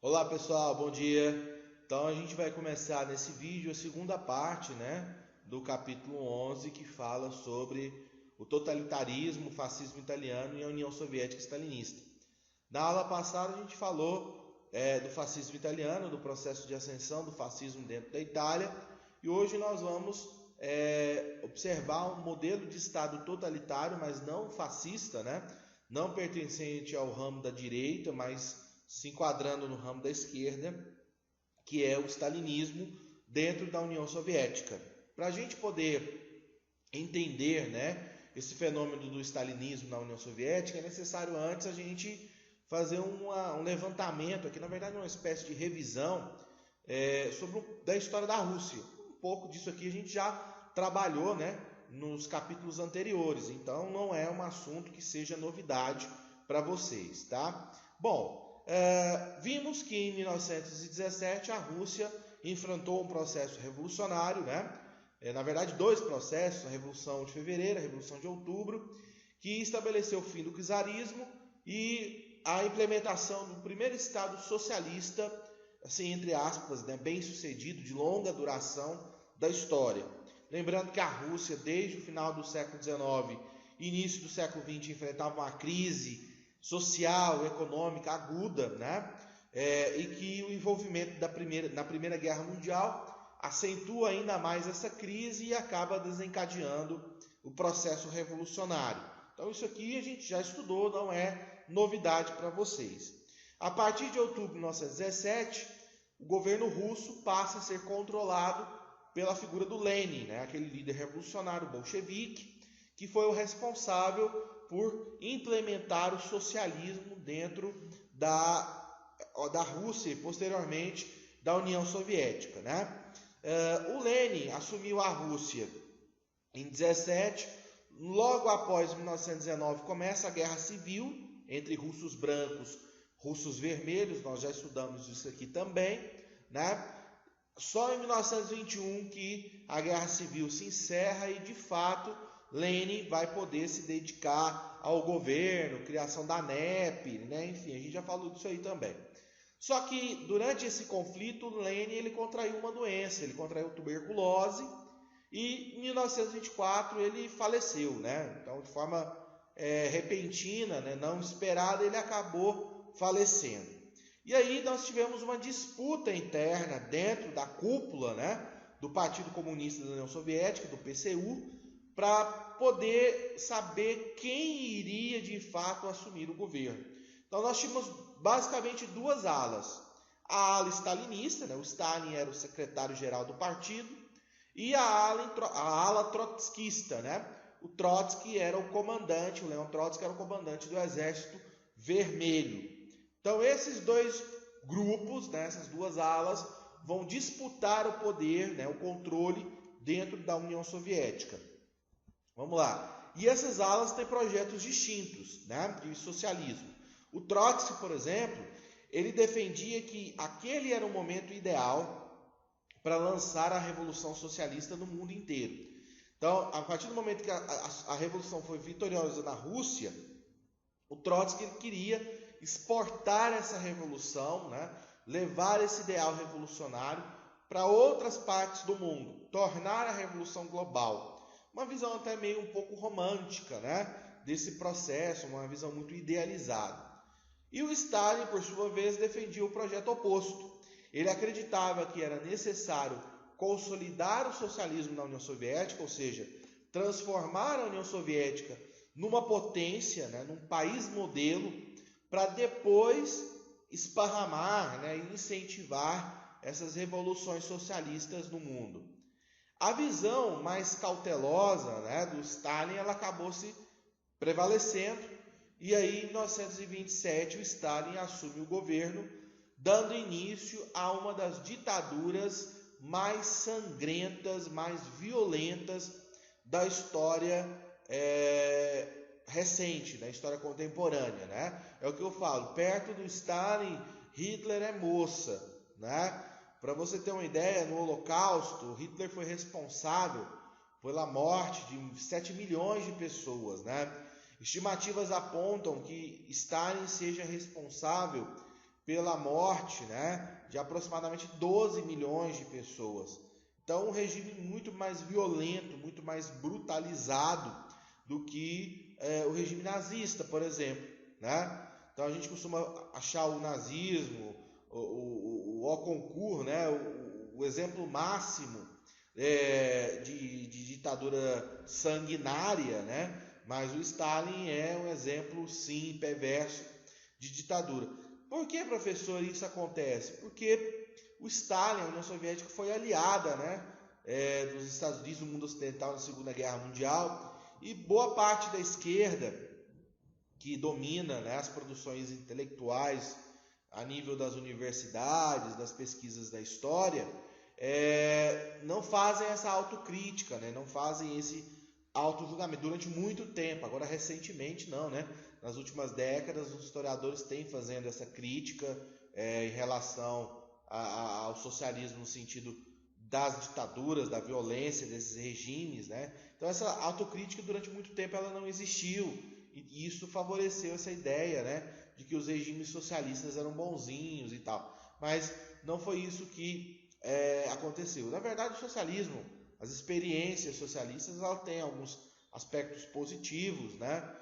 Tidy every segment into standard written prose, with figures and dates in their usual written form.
Olá pessoal, bom dia. Então a gente vai começar nesse vídeo a segunda parte, do capítulo 11 que fala sobre o totalitarismo, o fascismo italiano e a União Soviética Stalinista. Na aula passada a gente falou do fascismo italiano, do processo de ascensão do fascismo dentro da Itália, e hoje nós vamos observar um modelo de Estado totalitário, mas não fascista, não pertencente ao ramo da direita, mas se enquadrando no ramo da esquerda, que é o stalinismo dentro da União Soviética. Para a gente poder entender, esse fenômeno do stalinismo na União Soviética, é necessário antes a gente fazer um levantamento, aqui na verdade uma espécie de revisão da história da Rússia. Um pouco disso aqui a gente já trabalhou, nos capítulos anteriores, então não é um assunto que seja novidade para vocês, tá? Bom, vimos que em 1917 a Rússia enfrentou um processo revolucionário, na verdade dois processos, a Revolução de Fevereiro, a Revolução de Outubro, que estabeleceu o fim do czarismo e a implementação do primeiro Estado socialista, assim, entre aspas, bem sucedido, de longa duração da história. Lembrando que a Rússia, desde o final do século XIX e início do século XX, enfrentava uma crise social, econômica aguda, e que o envolvimento na Primeira Guerra Mundial acentua ainda mais essa crise e acaba desencadeando o processo revolucionário. Então isso aqui a gente já estudou, não é novidade para vocês. A partir de outubro de 1917, o governo russo passa a ser controlado pela figura do Lenin, aquele líder revolucionário bolchevique, que foi o responsável por implementar o socialismo dentro da Rússia e posteriormente da União Soviética. O Lenin assumiu a Rússia em 17, logo após 1919 começa a Guerra Civil entre russos brancos e russos vermelhos, nós já estudamos isso aqui também, Só em 1921 que a Guerra Civil se encerra e, de fato, Lenin vai poder se dedicar ao governo, criação da NEP, enfim, a gente já falou disso aí também. Só que durante esse conflito, Lenin ele contraiu uma doença, ele contraiu tuberculose e em 1924 ele faleceu, Então, de forma repentina, não esperada, ele acabou falecendo. E aí nós tivemos uma disputa interna dentro da cúpula, do Partido Comunista da União Soviética, do PCU, para poder saber quem iria de fato assumir o governo. Então nós tínhamos basicamente duas alas. A ala stalinista, o Stalin era o secretário-geral do partido, e a ala trotskista, O Trotsky era o comandante, o Leon Trotsky era o comandante do Exército Vermelho. Então esses dois grupos, essas duas alas, vão disputar o poder, o controle dentro da União Soviética. Vamos lá. E essas alas têm projetos distintos, de socialismo. O Trotsky, por exemplo, ele defendia que aquele era o momento ideal para lançar a Revolução Socialista no mundo inteiro. Então, a partir do momento que a Revolução foi vitoriosa na Rússia, o Trotsky queria exportar essa revolução, levar esse ideal revolucionário para outras partes do mundo, tornar a revolução global. Uma visão até meio um pouco romântica, desse processo, uma visão muito idealizada. E o Stalin, por sua vez, defendia o projeto oposto. Ele acreditava que era necessário consolidar o socialismo na União Soviética, ou seja, transformar a União Soviética numa potência, num país modelo, para depois esparramar e incentivar essas revoluções socialistas no mundo. A visão mais cautelosa do Stalin ela acabou se prevalecendo e aí em 1927 o Stalin assume o governo, dando início a uma das ditaduras mais sangrentas, mais violentas da história recente, da história contemporânea, É o que eu falo, perto do Stalin, Hitler é moça, Para você ter uma ideia, no Holocausto, Hitler foi responsável pela morte de 7 milhões de pessoas, Estimativas apontam que Stalin seja responsável pela morte, né, de aproximadamente 12 milhões de pessoas. Então, um regime muito mais violento, muito mais brutalizado do que o regime nazista, por exemplo, né? Então, a gente costuma achar o nazismo, o Auconcourt, né, o exemplo máximo de ditadura sanguinária, né? Mas o Stalin é um exemplo, sim, perverso de ditadura. Por que, professor, isso acontece? Porque o Stalin, a União Soviética, foi aliada, né, dos Estados Unidos, do mundo ocidental na Segunda Guerra Mundial, e boa parte da esquerda, que domina, né, as produções intelectuais a nível das universidades, das pesquisas da história, não fazem essa autocrítica, né, não fazem esse auto-julgamento durante muito tempo. Agora, recentemente, não, né? Nas últimas décadas, os historiadores têm fazendo essa crítica em relação ao socialismo no sentido das ditaduras, da violência desses regimes, né? Então, essa autocrítica durante muito tempo ela não existiu, e isso favoreceu essa ideia, né, de que os regimes socialistas eram bonzinhos e tal. Mas não foi isso que aconteceu. Na verdade, o socialismo, as experiências socialistas, ela tem alguns aspectos positivos, né?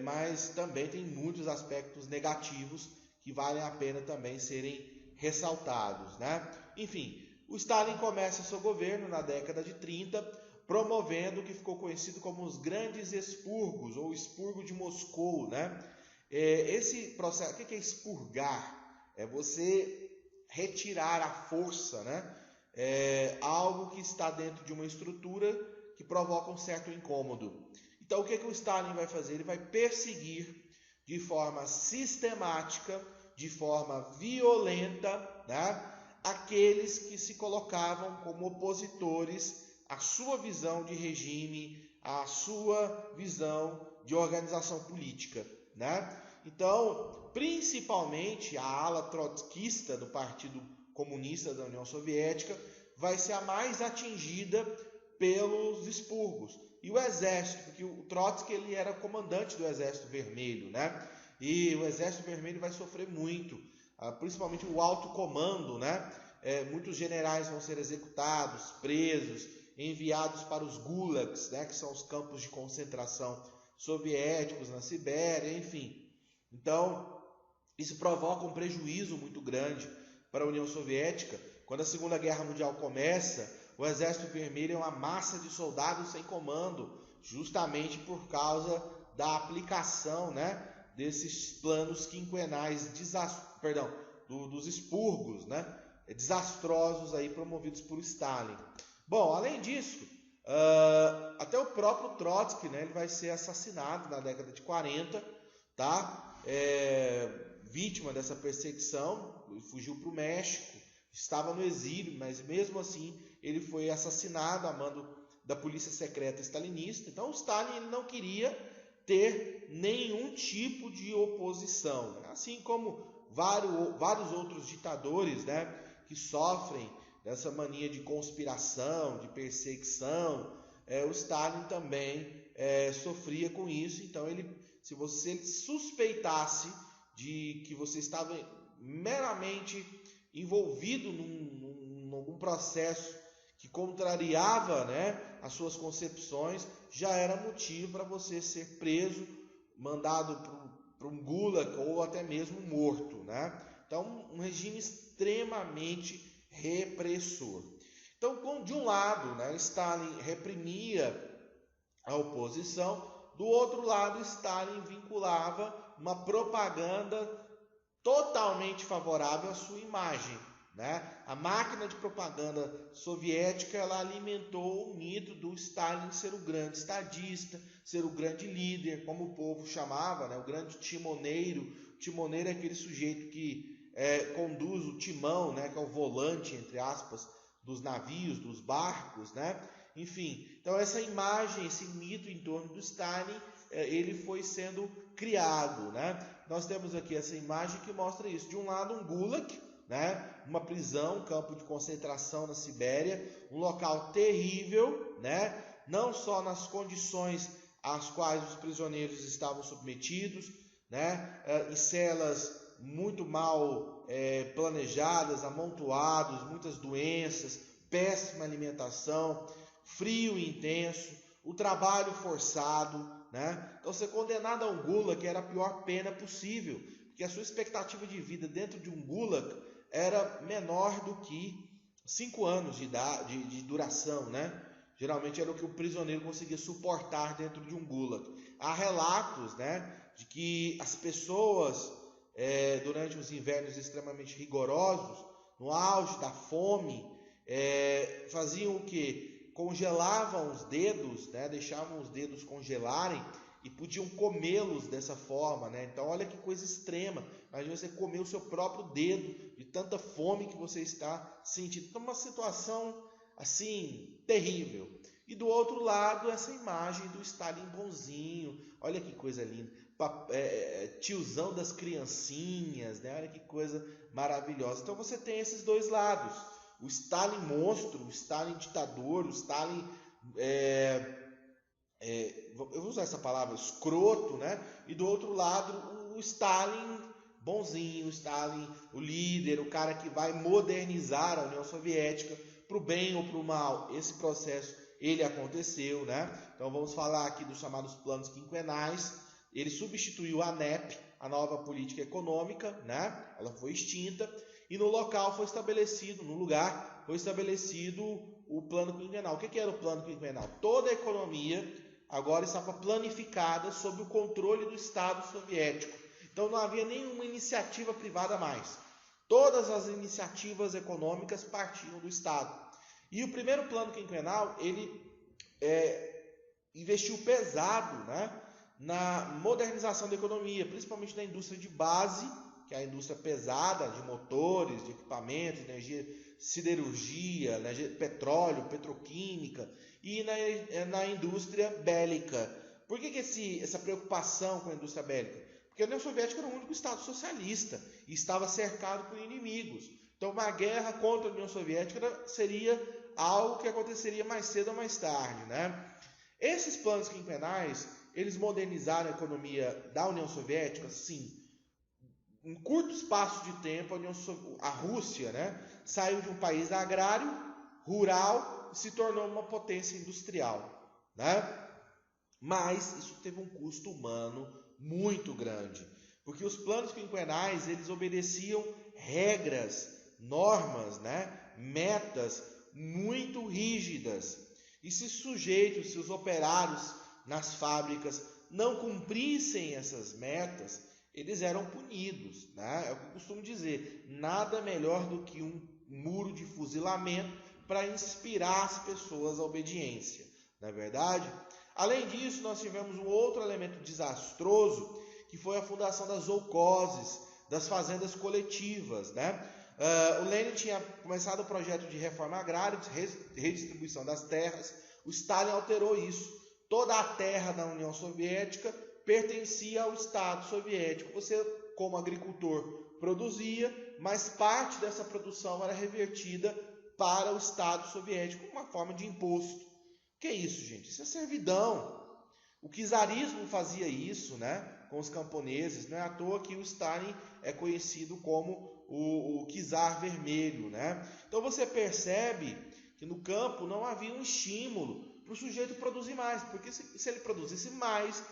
Mas também tem muitos aspectos negativos que valem a pena também serem ressaltados, né? Enfim, o Stalin começa seu governo na década de 30, promovendo o que ficou conhecido como os grandes expurgos, ou expurgo de Moscou, né? Esse processo, o que é expurgar? É você retirar à força, né, algo que está dentro de uma estrutura que provoca um certo incômodo. Então, o que o Stalin vai fazer? Ele vai perseguir de forma sistemática, de forma violenta, né, aqueles que se colocavam como opositores à sua visão de regime, à sua visão de organização política, né? Então, principalmente a ala trotskista do Partido Comunista da União Soviética vai ser a mais atingida pelos expurgos. E o exército, porque o Trotsky ele era comandante do Exército Vermelho, né? E o Exército Vermelho vai sofrer muito, principalmente o alto comando, né? Muitos generais vão ser executados, presos, enviados para os gulags, né? Que são os campos de concentração soviéticos na Sibéria, enfim. Então, isso provoca um prejuízo muito grande para a União Soviética. Quando a Segunda Guerra Mundial começa, o Exército Vermelho é uma massa de soldados sem comando, justamente por causa da aplicação, né, desses planos quinquenais dos expurgos, né, desastrosos aí promovidos por Stalin. Bom, além disso, até o próprio Trotsky, né, ele vai ser assassinado na década de 40, tá? Vítima dessa perseguição, ele fugiu para o México, estava no exílio, mas mesmo assim ele foi assassinado a mando da polícia secreta stalinista. Então o Stalin ele não queria ter nenhum tipo de oposição, né? Assim como vários outros ditadores, né, que sofrem dessa mania de conspiração, de perseguição. O Stalin também sofria com isso. Então se você suspeitasse de que você estava meramente envolvido num algum processo que contrariava, né, as suas concepções, já era motivo para você ser preso, mandado para um gulag ou até mesmo morto, né? Então, um regime extremamente repressor. Então, de um lado, né, Stalin reprimia a oposição, do outro lado, Stalin vinculava uma propaganda totalmente favorável à sua imagem, né? A máquina de propaganda soviética ela alimentou o mito do Stalin ser o grande estadista, ser o grande líder, como o povo chamava, né? O grande timoneiro. O timoneiro é aquele sujeito que conduz o timão, né? Que é o volante, entre aspas, dos navios, dos barcos, né? Enfim, então essa imagem, esse mito em torno do Stalin, ele foi sendo criado, né? Nós temos aqui essa imagem que mostra isso. De um lado, um gulag, né? Uma prisão, um campo de concentração na Sibéria, um local terrível, né? Não só nas condições às quais os prisioneiros estavam submetidos, né? Em celas muito mal planejadas, amontoados, muitas doenças, péssima alimentação, frio intenso, o trabalho forçado, né? Então ser condenado a um gulag era a pior pena possível, porque a sua expectativa de vida dentro de um gulag era menor do que 5 anos de duração, né? Geralmente era o que o prisioneiro conseguia suportar dentro de um gulag. Há relatos, né, de que as pessoas, durante os invernos extremamente rigorosos, no auge da fome, faziam o quê? Congelavam os dedos, né, deixavam os dedos congelarem e podiam comê-los dessa forma, né? Então olha que coisa extrema. Imagina você comer o seu próprio dedo de tanta fome que você está sentindo. Então uma situação assim terrível. E do outro lado essa imagem do Stalin bonzinho. Olha que coisa linda. Tiozão das criancinhas, né? Olha que coisa maravilhosa. Então você tem esses dois lados. O Stalin monstro, o Stalin ditador, o Stalin eu vou usar essa palavra, escroto, né? E do outro lado, o Stalin bonzinho, o Stalin, o líder, o cara que vai modernizar a União Soviética para o bem ou para o mal. Esse processo, ele aconteceu, né? Então vamos falar aqui dos chamados planos quinquenais. Ele substituiu a NEP, a nova política econômica, né? Ela foi extinta e no lugar foi estabelecido o plano quinquenal. O que era o plano quinquenal? Toda a economia agora estava planificada sob o controle do Estado soviético. Então não havia nenhuma iniciativa privada mais. Todas as iniciativas econômicas partiam do Estado. E o primeiro plano quinquenal, ele investiu pesado, né, na modernização da economia, principalmente na indústria de base, que é a indústria pesada de motores, de equipamentos, energia, siderurgia, petróleo, petroquímica, e na indústria bélica. Por que essa preocupação com a indústria bélica? Porque a União Soviética era o único Estado socialista e estava cercado por inimigos. Então uma guerra contra a União Soviética seria algo que aconteceria mais cedo ou mais tarde, né? Esses planos quinquenais, eles modernizaram a economia da União Soviética? Sim. Em curto espaço de tempo, a Rússia, né, saiu de um país agrário, rural, e se tornou uma potência industrial, né? Mas isso teve um custo humano muito grande, porque os planos quinquenais, eles obedeciam regras, normas, né, metas muito rígidas. E se os operários nas fábricas não cumprissem essas metas, eles eram punidos, né? É o que eu costumo dizer, nada melhor do que um muro de fuzilamento para inspirar as pessoas à obediência, não é verdade? Além disso, nós tivemos um outro elemento desastroso, que foi a fundação das zoukoses, das fazendas coletivas, né? O Lenin tinha começado o projeto de reforma agrária, de redistribuição das terras. O Stalin alterou isso. Toda a terra da União Soviética pertencia ao Estado soviético. Você, como agricultor, produzia, mas parte dessa produção era revertida para o Estado soviético como uma forma de imposto. O que é isso, gente? Isso é servidão. O czarismo fazia isso, né, com os camponeses. Não é à toa que o Stalin é conhecido como o czar vermelho, né? Então você percebe que no campo não havia um estímulo para o sujeito produzir mais, porque se ele produzisse mais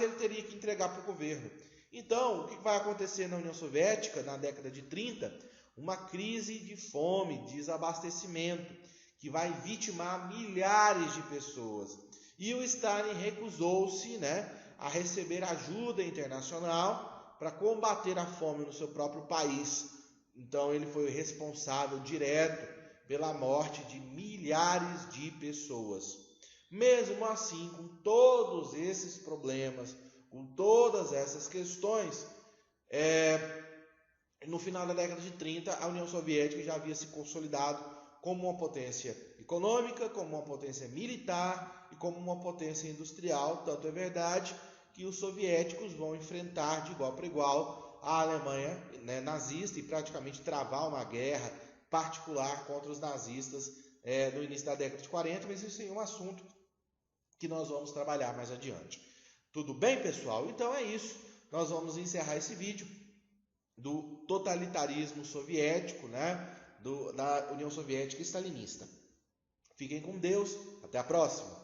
ele teria que entregar para o governo. Então, o que vai acontecer na União Soviética na década de 30? Uma crise de fome, de desabastecimento, que vai vitimar milhares de pessoas. E o Stalin recusou-se, né, a receber ajuda internacional para combater a fome no seu próprio país. Então ele foi responsável direto pela morte de milhares de pessoas. Mesmo assim, com todos esses problemas, com todas essas questões, no final da década de 30, a União Soviética já havia se consolidado como uma potência econômica, como uma potência militar e como uma potência industrial. Tanto é verdade que os soviéticos vão enfrentar de igual para igual a Alemanha, né, nazista, e praticamente travar uma guerra particular contra os nazistas no início da década de 40, mas isso é um assunto que nós vamos trabalhar mais adiante. Tudo bem, pessoal? Então é isso. Nós vamos encerrar esse vídeo. do totalitarismo soviético, né? Da União Soviética stalinista. Fiquem com Deus, até a próxima.